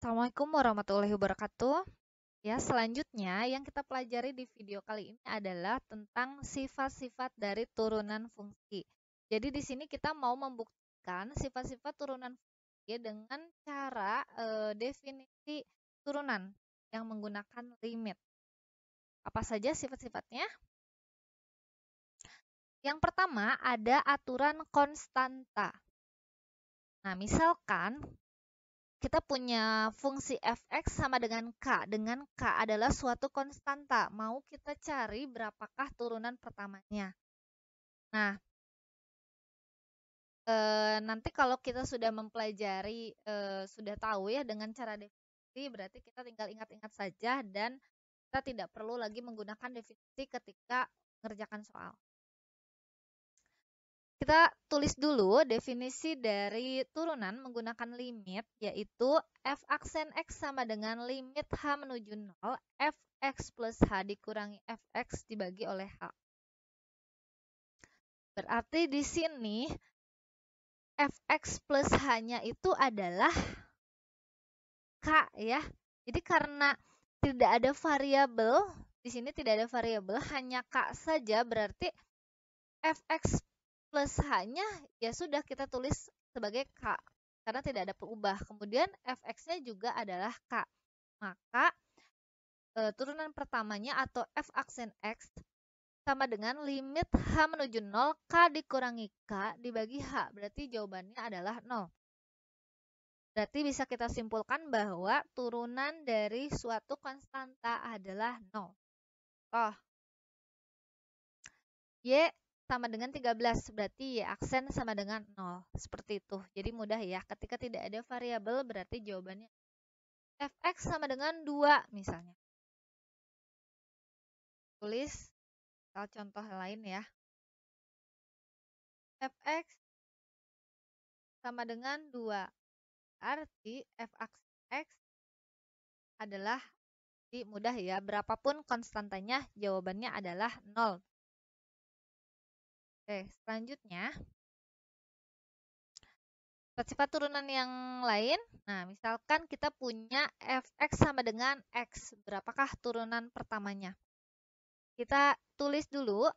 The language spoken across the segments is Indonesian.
Assalamualaikum warahmatullahi wabarakatuh. Ya, selanjutnya yang kita pelajari di video kali ini adalah tentang sifat-sifat dari turunan fungsi. Jadi di sini kita mau membuktikan sifat-sifat turunan fungsi dengan cara definisi turunan yang menggunakan limit. Apa saja sifat-sifatnya? Yang pertama ada aturan konstanta. Nah, misalkan kita punya fungsi fx sama dengan k, dengan k adalah suatu konstanta. Mau kita cari berapakah turunan pertamanya. Nah, nanti kalau kita sudah mempelajari, sudah tahu ya dengan cara definisi, berarti kita tinggal ingat-ingat saja dan kita tidak perlu lagi menggunakan definisi ketika mengerjakan soal. Kita tulis dulu definisi dari turunan menggunakan limit, yaitu f aksen x sama dengan limit h menuju 0, fx plus h dikurangi fx dibagi oleh h. Berarti di sini fx plus h-nya itu adalah k ya. Jadi karena tidak ada variabel, di sini tidak ada variabel, hanya k saja, berarti fx plus h-nya ya sudah kita tulis sebagai k karena tidak ada perubahan. Kemudian fx-nya juga adalah k. Maka turunan pertamanya atau f aksen x sama dengan limit h menuju 0 k dikurangi k dibagi h. Berarti jawabannya adalah 0. Berarti bisa kita simpulkan bahwa turunan dari suatu konstanta adalah 0. Oh. Y sama dengan 13, berarti Y aksen sama dengan 0. Seperti itu. Jadi mudah ya. Ketika tidak ada variabel, berarti jawabannya fx sama dengan 2 misalnya. Tulis contoh lain ya. Fx sama dengan 2. Arti f aksen x adalah mudah ya. Berapapun konstantanya, jawabannya adalah 0. Oke, selanjutnya. Sifat turunan yang lain, nah misalkan kita punya fx sama dengan x, berapakah turunan pertamanya? Kita tulis dulu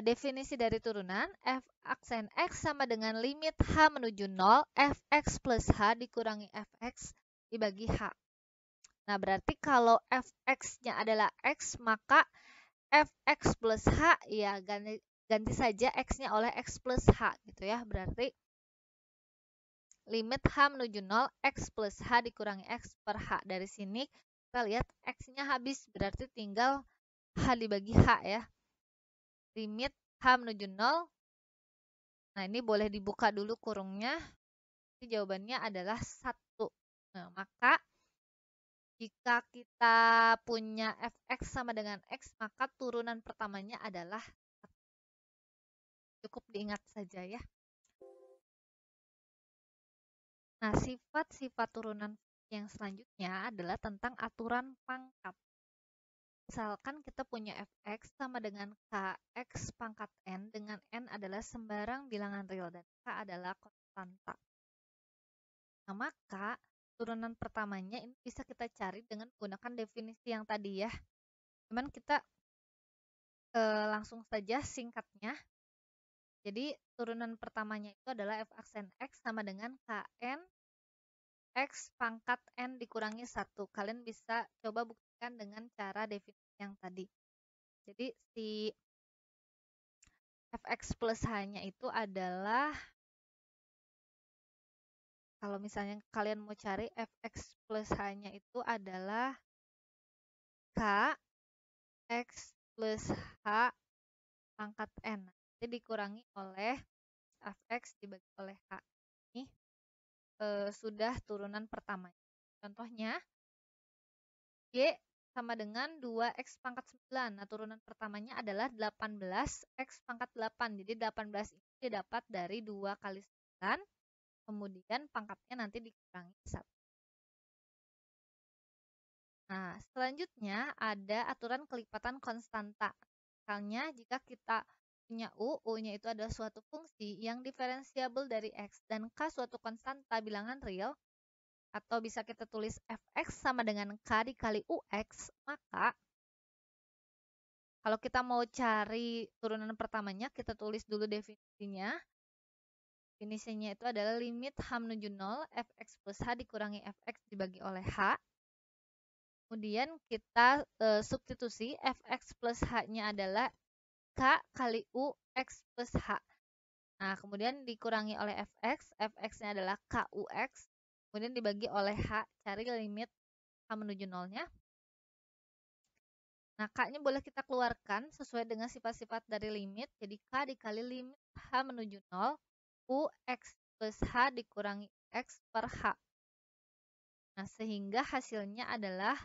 definisi dari turunan, f aksen x sama dengan limit h menuju 0, fx plus h dikurangi fx dibagi h. Nah berarti kalau fx-nya adalah x, maka fx plus h ya ganti saja x-nya oleh x plus h gitu ya, berarti limit h menuju 0, x plus h dikurangi x per h. Dari sini kita lihat x-nya habis, berarti tinggal h dibagi h ya. Limit h menuju 0. Nah, ini boleh dibuka dulu kurungnya. Jadi jawabannya adalah 1. Nah, maka jika kita punya fx sama dengan x, maka turunan pertamanya adalah 1. Cukup diingat saja ya. Nah, sifat-sifat turunan yang selanjutnya adalah tentang aturan pangkat. Misalkan kita punya fx sama dengan kx pangkat n, dengan n adalah sembarang bilangan real dan k adalah konstanta. Nah, maka turunan pertamanya ini bisa kita cari dengan menggunakan definisi yang tadi ya. Cuman kita langsung saja singkatnya. Jadi turunan pertamanya itu adalah f aksen x sama dengan kn x pangkat n dikurangi 1. Kalian bisa coba buktikan dengan cara definisi yang tadi. Jadi si fx plus h-nya itu adalah, kalau misalnya kalian mau cari fx plus h-nya itu adalah k x plus h pangkat n. Jadi dikurangi oleh fx dibagi oleh h. Ini sudah turunan pertama. Contohnya, y sama dengan 2x pangkat 9. Nah, turunan pertamanya adalah 18x pangkat 8. Jadi 18 ini didapat dari 2 kali 9. Kemudian pangkatnya nanti dikurangi 1. Nah, selanjutnya ada aturan kelipatan konstanta. Misalnya, jika kita punya U-nya itu adalah suatu fungsi yang diferensiabel dari X, dan K suatu konstanta bilangan real, atau bisa kita tulis fx sama dengan k dikali ux, maka kalau kita mau cari turunan pertamanya, kita tulis dulu definisinya. Definisinya itu adalah limit h menuju 0, fx plus h dikurangi fx dibagi oleh h. Kemudian kita substitusi, fx plus h-nya adalah k kali u x plus h. Nah, kemudian dikurangi oleh fx, fx-nya adalah kux, kemudian dibagi oleh h, cari limit h menuju 0-nya. Nah, k-nya boleh kita keluarkan sesuai dengan sifat-sifat dari limit, jadi k dikali limit h menuju 0, ux plus h dikurangi x per h. Nah, sehingga hasilnya adalah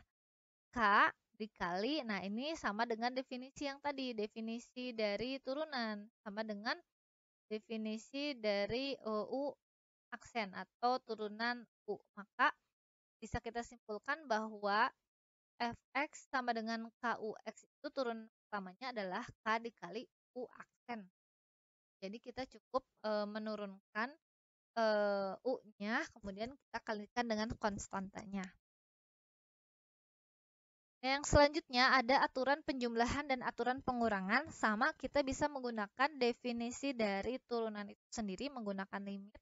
k dikali, nah ini sama dengan definisi yang tadi, definisi dari turunan, sama dengan definisi dari U aksen atau turunan U. Maka bisa kita simpulkan bahwa fx sama dengan kux itu turunan pertamanya adalah k dikali U aksen. Jadi kita cukup menurunkan U-nya, kemudian kita kalikan dengan konstantanya. Yang selanjutnya ada aturan penjumlahan dan aturan pengurangan. Sama, kita bisa menggunakan definisi dari turunan itu sendiri menggunakan limit.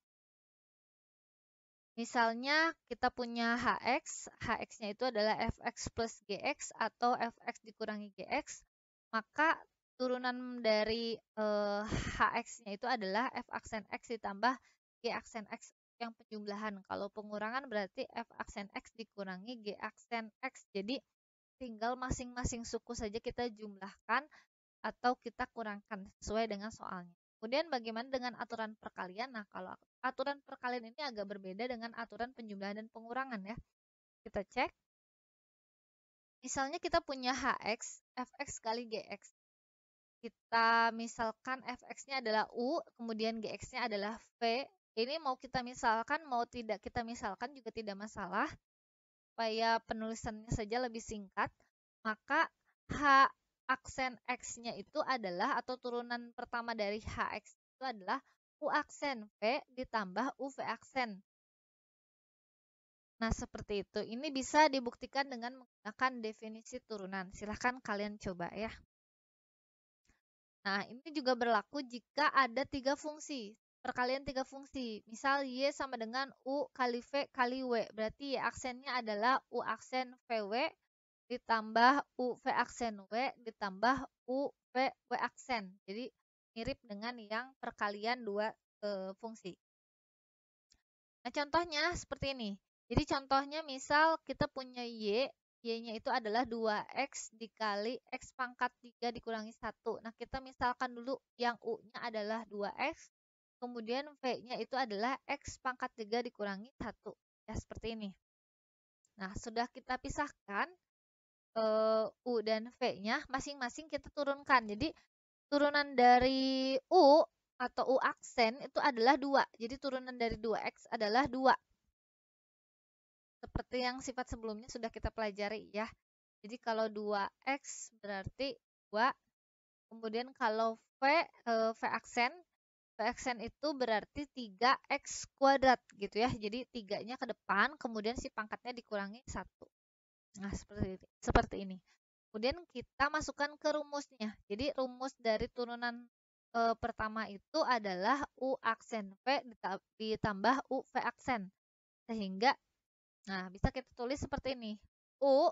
Misalnya kita punya hx, hx-nya itu adalah fx plus gx atau fx dikurangi gx, maka turunan dari hx-nya itu adalah f aksen x ditambah g aksen x yang penjumlahan. Kalau pengurangan berarti f aksen x dikurangi g aksen x. Jadi tinggal masing-masing suku saja kita jumlahkan atau kita kurangkan sesuai dengan soalnya. Kemudian bagaimana dengan aturan perkalian? Nah, kalau aturan perkalian ini agak berbeda dengan aturan penjumlahan dan pengurangan ya. Kita cek. Misalnya kita punya hx, fx kali gx. Kita misalkan fx-nya adalah u, kemudian gx-nya adalah v. Ini mau kita misalkan, mau tidak kita misalkan juga tidak masalah. Supaya penulisannya saja lebih singkat, maka h aksen x-nya itu adalah, atau turunan pertama dari hx itu adalah u aksen v ditambah uv aksen. Nah, seperti itu. Ini bisa dibuktikan dengan menggunakan definisi turunan. Silahkan kalian coba ya. Nah, ini juga berlaku jika ada 3 fungsi. Perkalian 3 fungsi. Misal y sama dengan u kali v kali w. Berarti y aksennya adalah u aksen vw ditambah uv aksen w ditambah uv w aksen. Jadi mirip dengan yang perkalian 2 fungsi. Nah, contohnya seperti ini. Jadi contohnya misal kita punya y-nya itu adalah 2x dikali x pangkat 3 dikurangi 1. Nah, kita misalkan dulu yang u-nya adalah 2x, kemudian v-nya itu adalah x pangkat 3 dikurangi 1. Ya, seperti ini. Nah, sudah kita pisahkan U dan V-nya masing-masing kita turunkan. Jadi turunan dari U atau U aksen itu adalah 2. Jadi turunan dari 2X adalah 2. Seperti yang sifat sebelumnya sudah kita pelajari ya. Jadi kalau 2X berarti 2. Kemudian kalau V aksen itu berarti 3X kuadrat gitu ya. Jadi 3-nya ke depan, kemudian si pangkatnya dikurangi 1. Nah, seperti ini. Kemudian kita masukkan ke rumusnya. Jadi rumus dari turunan pertama itu adalah U aksen V ditambah U V aksen. Sehingga, nah bisa kita tulis seperti ini. U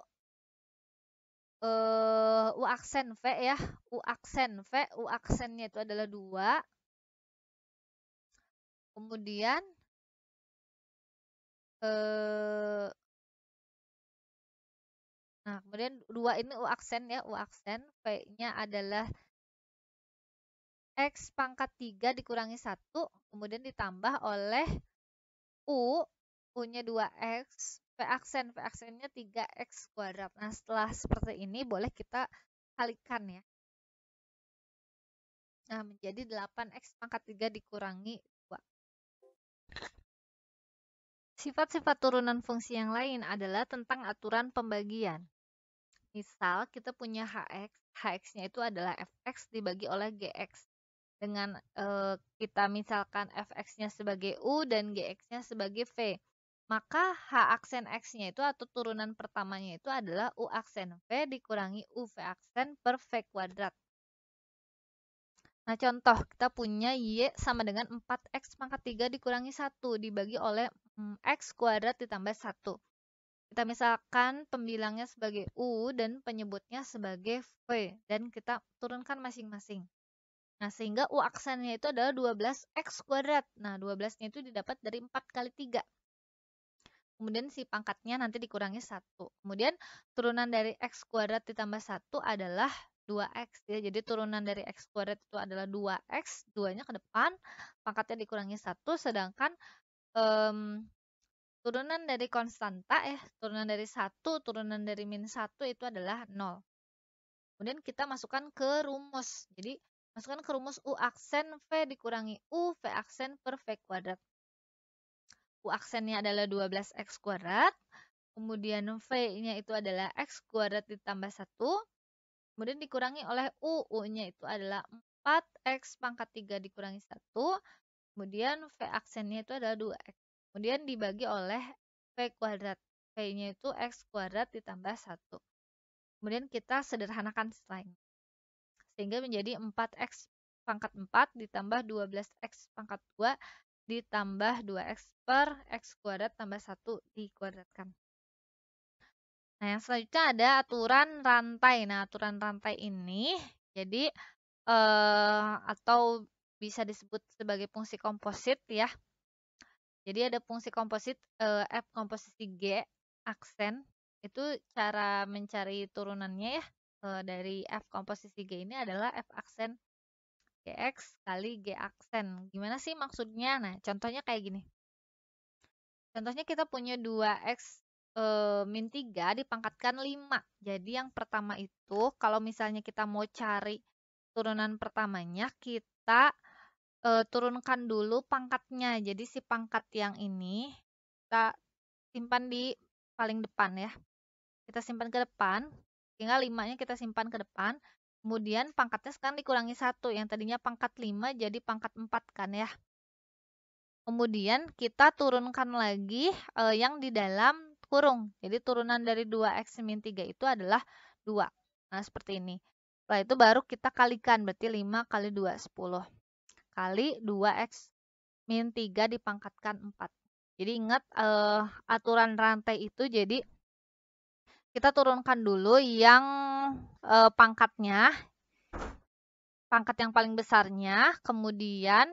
aksen V ya. U aksen V, U aksennya itu adalah 2. Kemudian nah, kemudian 2 ini U aksen ya, U aksen, V-nya adalah X pangkat 3 dikurangi 1, kemudian ditambah oleh U-nya 2X, V aksennya 3X kuadrat. Nah, setelah seperti ini boleh kita kalikan ya. Nah, menjadi 8X pangkat 3 dikurangi 2. Sifat-sifat turunan fungsi yang lain adalah tentang aturan pembagian. Misal kita punya hx-nya itu adalah fx dibagi oleh gx. Dengan kita misalkan fx-nya sebagai u dan gx-nya sebagai v. Maka H aksen X-nya itu atau turunan pertamanya itu adalah U aksen V dikurangi U V aksen per V kuadrat. Nah, contoh kita punya Y sama dengan 4X pangkat 3 dikurangi 1 dibagi oleh X kuadrat ditambah 1. Kita misalkan pembilangnya sebagai U dan penyebutnya sebagai V dan kita turunkan masing-masing. Nah, sehingga U aksennya itu adalah 12X kuadrat. Nah, 12-nya itu didapat dari 4 kali 3. Kemudian si pangkatnya nanti dikurangi 1. Kemudian turunan dari X kuadrat ditambah 1 adalah 2X ya. Jadi turunan dari X kuadrat itu adalah 2X, 2-nya ke depan, pangkatnya dikurangi 1, sedangkan turunan dari konstanta turunan dari 1, turunan dari min 1 itu adalah 0. Kemudian kita masukkan ke rumus. Jadi masukkan ke rumus U aksen V dikurangi U V aksen per V kuadrat. U aksennya adalah 12X kuadrat. Kemudian V-nya itu adalah X kuadrat ditambah 1. Kemudian dikurangi oleh U. U-nya itu adalah 4X pangkat 3 dikurangi 1. Kemudian V aksennya itu adalah 2X. Kemudian dibagi oleh V kuadrat. V-nya itu X kuadrat ditambah 1. Kemudian kita sederhanakan setelah ini. Sehingga menjadi 4X pangkat 4 ditambah 12X pangkat 2 ditambah 2X per X kuadrat tambah 1 dikuadratkan. Nah, yang selanjutnya ada aturan rantai. Nah, aturan rantai ini jadi atau bisa disebut sebagai fungsi komposit ya. Jadi ada fungsi komposit F komposisi G aksen. Itu cara mencari turunannya ya. Dari F komposisi G ini adalah F aksen GX kali G aksen. Gimana sih maksudnya? Nah, contohnya kayak gini. Contohnya kita punya 2X min 3 dipangkatkan 5. Jadi yang pertama itu kalau misalnya kita mau cari turunan pertamanya, kita turunkan dulu pangkatnya. Jadi si pangkat yang ini kita simpan di paling depan ya. Kita simpan ke depan, tinggal 5-nya kita simpan ke depan. Kemudian pangkatnya sekarang dikurangi 1, yang tadinya pangkat 5 jadi pangkat 4 kan ya. Kemudian kita turunkan lagi yang di dalam kurung. Jadi turunan dari 2X min 3 itu adalah 2. Nah, seperti ini. Setelah itu baru kita kalikan, berarti 5 kali 2, 10. Kali 2X min 3 dipangkatkan 4. Jadi ingat aturan rantai itu jadi kita turunkan dulu yang pangkatnya, pangkat yang paling besarnya, kemudian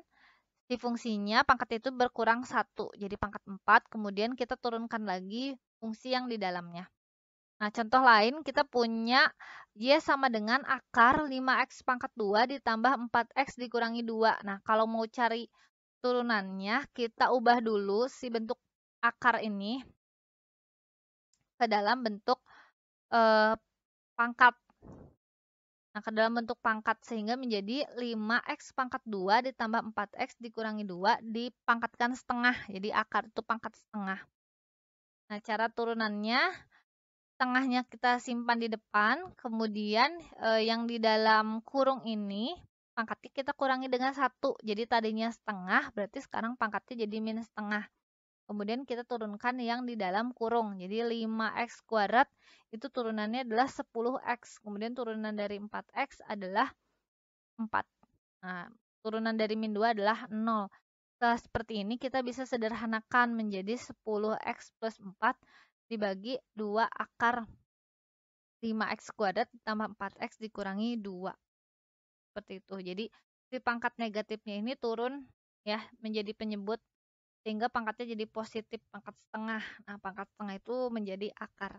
si fungsinya pangkat itu berkurang 1, jadi pangkat 4, kemudian kita turunkan lagi fungsi yang di dalamnya. Nah, contoh lain kita punya Y sama dengan akar 5X pangkat 2 ditambah 4X dikurangi 2. Nah, kalau mau cari turunannya, kita ubah dulu si bentuk akar ini ke dalam bentuk pangkat. Nah, ke dalam bentuk pangkat sehingga menjadi 5X pangkat 2 ditambah 4X dikurangi 2 dipangkatkan setengah. Jadi akar itu pangkat setengah. Nah, cara turunannya setengahnya kita simpan di depan, kemudian yang di dalam kurung ini pangkatnya kita kurangi dengan 1. Jadi tadinya setengah, berarti sekarang pangkatnya jadi minus setengah. Kemudian kita turunkan yang di dalam kurung. Jadi 5X kuadrat itu turunannya adalah 10X. Kemudian turunan dari 4X adalah 4. Nah, turunan dari min 2 adalah 0. Setelah seperti ini kita bisa sederhanakan menjadi 10X plus 4 dibagi 2 akar 5X kuadrat ditambah 4X dikurangi 2. Seperti itu. Jadi si pangkat negatifnya ini turun ya menjadi penyebut sehingga pangkatnya jadi positif pangkat setengah. Nah, pangkat setengah itu menjadi akar.